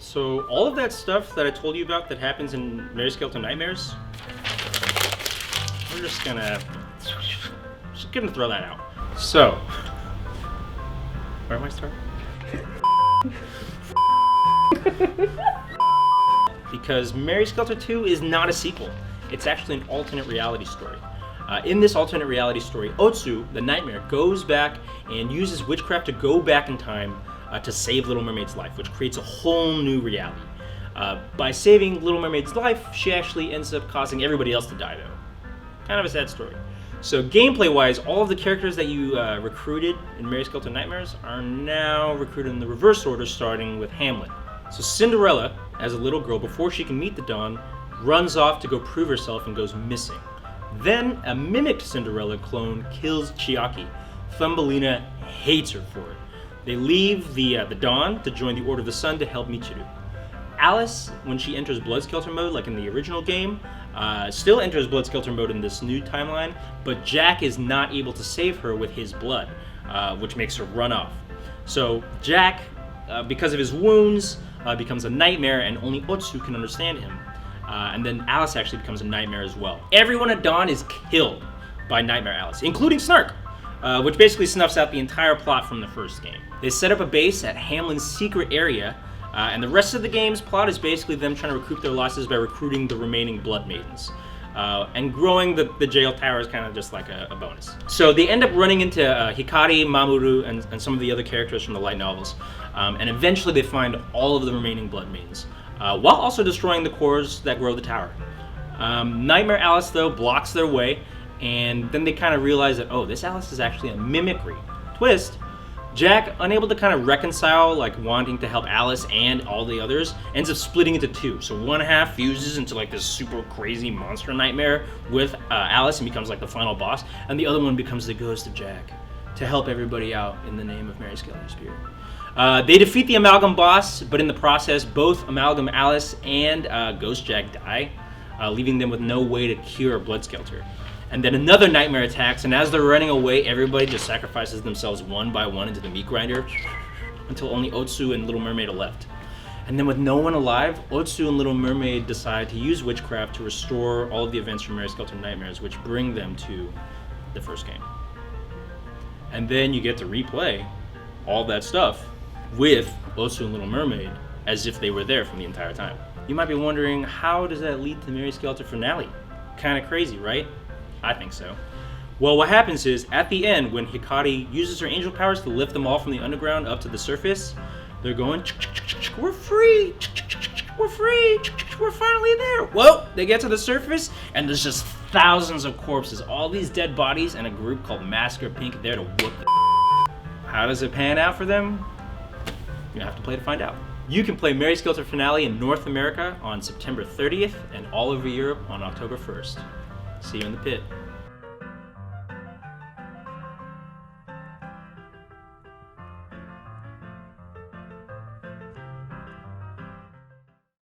So all of that stuff that I told you about that happens in Mary Skelter Nightmares, we're just gonna throw that out. So, where am I starting? Because Mary Skelter 2 is not a sequel. It's actually an alternate reality story. In this alternate reality story, Otsu, the nightmare, goes back and uses witchcraft to go back in time to save Little Mermaid's life, which creates a whole new reality. By saving Little Mermaid's life, she actually ends up causing everybody else to die, though. Kind of a sad story. So gameplay-wise, all of the characters that you recruited in Mary Skelter Nightmares are now recruited in the reverse order, starting with Hamlet. So Cinderella, as a little girl, before she can meet the Dawn, runs off to go prove herself and goes missing. Then a mimicked Cinderella clone kills Chiaki. Thumbelina hates her for it. They leave the Dawn to join the Order of the Sun to help Michiru. Alice, when she enters Blood Skelter mode, like in the original game, still enters Blood Skelter mode in this new timeline, but Jack is not able to save her with his blood, which makes her run off. So Jack, because of his wounds, becomes a nightmare, and only Otsu can understand him. And then Alice actually becomes a nightmare as well. Everyone at Dawn is killed by Nightmare Alice, including Snark, which basically snuffs out the entire plot from the first game. They set up a base at Hamlin's secret area, and the rest of the game's plot is basically them trying to recoup their losses by recruiting the remaining Blood Maidens. And growing the jail tower is kind of just like a bonus. So they end up running into Hikari, Mamoru, and some of the other characters from the light novels. And eventually they find all of the remaining Blood Maidens, while also destroying the cores that grow the tower. Nightmare Alice, though, blocks their way, and then they kind of realize that, oh, this Alice is actually a mimicry. Twist, Jack, unable to kind of reconcile, like, wanting to help Alice and all the others, ends up splitting into two. So one half fuses into, like, this super crazy monster nightmare with Alice and becomes, like, the final boss, and the other one becomes the ghost of Jack to help everybody out in the name of Mary Skelter's spirit. They defeat the Amalgam boss, but in the process, both Amalgam Alice and Ghost Jack die, leaving them with no way to cure Blood Skelter. And then another nightmare attacks, and as they're running away, everybody just sacrifices themselves one by one into the meat grinder until only Otsu and Little Mermaid are left. And then with no one alive, Otsu and Little Mermaid decide to use witchcraft to restore all of the events from Mary Skelter Nightmares, which bring them to the first game. And then you get to replay all that stuff with Otsu and Little Mermaid as if they were there from the entire time. You might be wondering, how does that lead to the Mary Skelter finale? Kind of crazy, right? I think so. Well, what happens is, at the end, when Hikari uses her angel powers to lift them all from the underground up to the surface, they're going, we're free, we're free, we're finally there. Well, they get to the surface, and there's just thousands of corpses, all these dead bodies, and a group called Masker Pink there to whoop the. How does it pan out for them? You have to play to find out. You can play Mary Skelter Finale in North America on September 30th and all over Europe on October 1st. See you in the pit.